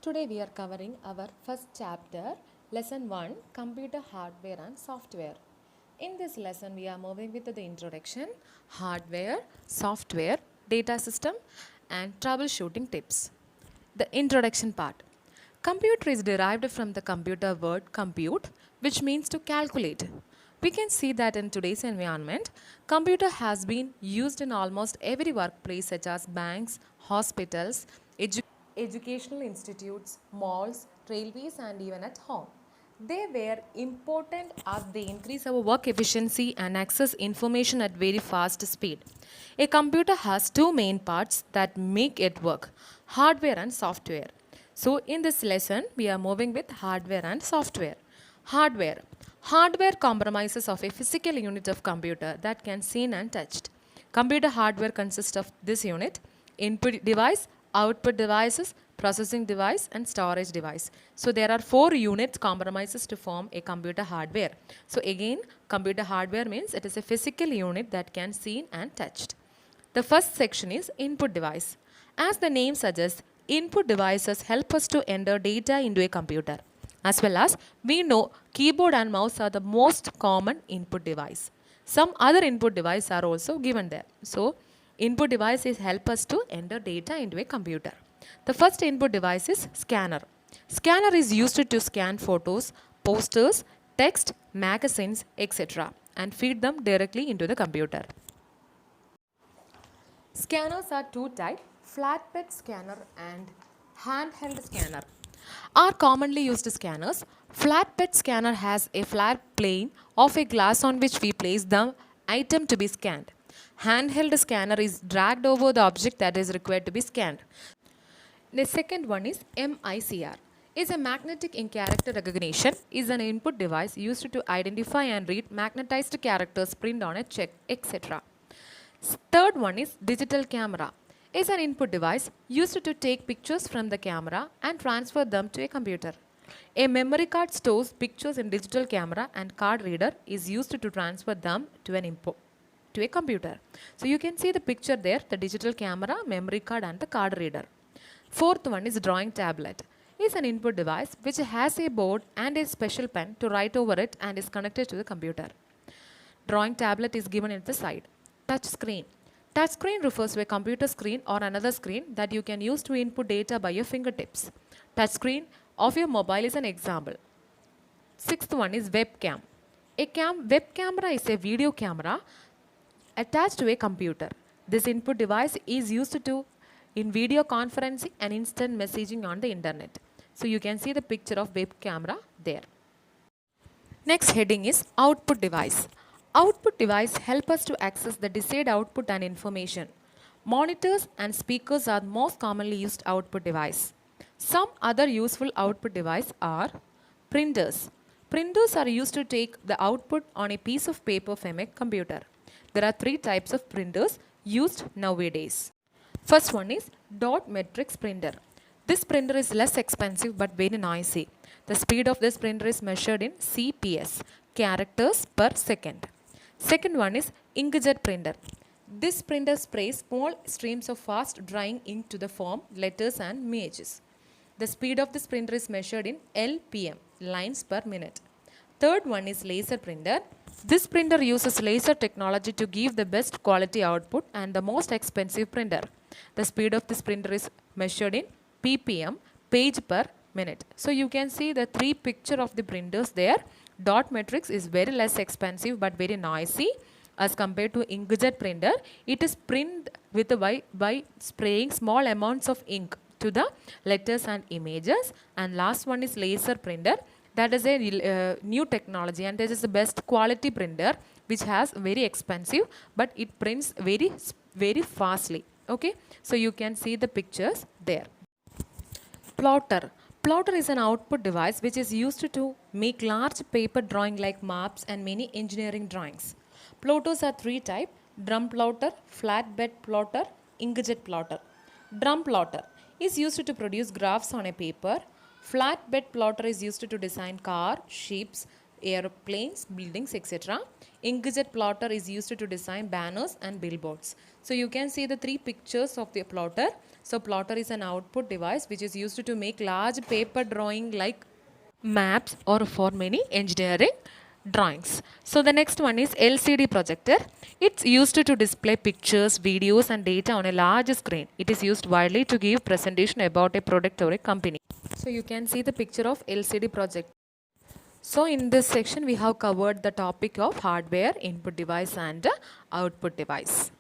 Today we are covering our first chapter, lesson 1, computer hardware and software. In this lesson we are moving with the introduction, hardware, software, data system and troubleshooting tips. The introduction part. Computer is derived from the computer word compute, which means to calculate. We can see that in today's environment, computer has been used in almost every workplace such as banks, hospitals, educational institutes, malls, railways and even at home. They were important as they increase our work efficiency and access information at very fast speed. A computer has two main parts that make it work, hardware and software. So in this lesson, we are moving with hardware and software. Hardware. Hardware comprises of a physical unit of computer that can seen and touched. Computer hardware consists of this unit, input device, output devices, processing device and storage device. So there are four units comprises to form a computer hardware. So again, computer hardware means it is a physical unit that can seen and touched. The first section is input device. As the name suggests, input devices help us to enter data into a computer. As well as we know keyboard and mouse are the most common input device. Some other input devices are also given there. So input devices help us to enter data into a computer. The first input device is scanner. Scanner is used to scan photos, posters, text, magazines, etc. and feed them directly into the computer. Scanners are two types, flatbed scanner and handheld scanner. Are commonly used scanners. Flatbed scanner has a flat plane of a glass on which we place the item to be scanned. Handheld scanner is dragged over the object that is required to be scanned. The second one is MICR. Is a magnetic in character recognition, is an input device used to identify and read magnetized characters print on a check, etc. Third one is digital camera. Is an input device used to take pictures from the camera and transfer them to a computer. A memory card stores pictures in digital camera and card reader is used to transfer them to a computer. So you can see the picture there, the digital camera, memory card and the card reader. Fourth one is drawing tablet. Is an input device which has a board and a special pen to write over it and is connected to the computer. Drawing tablet is given at the side. Touch screen. Touch screen refers to a computer screen or another screen that you can use to input data by your fingertips. Touch screen of your mobile is an example. Sixth one is webcam. Web camera is a video camera attached to a computer. This input device is used in video conferencing and instant messaging on the internet. So you can see the picture of web camera there. Next heading is output device. Output device help us to access the desired output and information. Monitors and speakers are most commonly used output device. Some other useful output device are printers. Printers are used to take the output on a piece of paper from a computer. There are three types of printers used nowadays. First one is dot matrix printer. This printer is less expensive but very noisy. The speed of this printer is measured in CPS, characters per second. Second one is inkjet printer. This printer sprays small streams of fast drying ink to the form, letters and images. The speed of this printer is measured in LPM, lines per minute. Third one is laser printer. This printer uses laser technology to give the best quality output and the most expensive printer. The speed of this printer is measured in ppm, page per minute. So you can see the three picture of the printers there. Dot matrix is very less expensive but very noisy as compared to inkjet printer. It is print with by spraying small amounts of ink to the letters and images. And last one is laser printer. That is a new technology and this is the best quality printer which has very expensive but it prints very fastly. Okay, so you can see the pictures there. Plotter. Plotter is an output device which is used to make large paper drawing like maps and many engineering drawings. Plotters are three types: drum plotter, flatbed plotter, inkjet plotter. Drum plotter is used to produce graphs on a paper. Flatbed plotter is used to design car, ships, airplanes, buildings, etc. Inkjet plotter is used to design banners and billboards. So you can see the three pictures of the plotter. So plotter is an output device which is used to make large paper drawing like maps or for many engineering drawings. So the next one is LCD projector. It's used to display pictures, videos and data on a large screen. It is used widely to give presentation about a product or a company. So you can see the picture of LCD projector. So in this section we have covered the topic of hardware, input device and output device.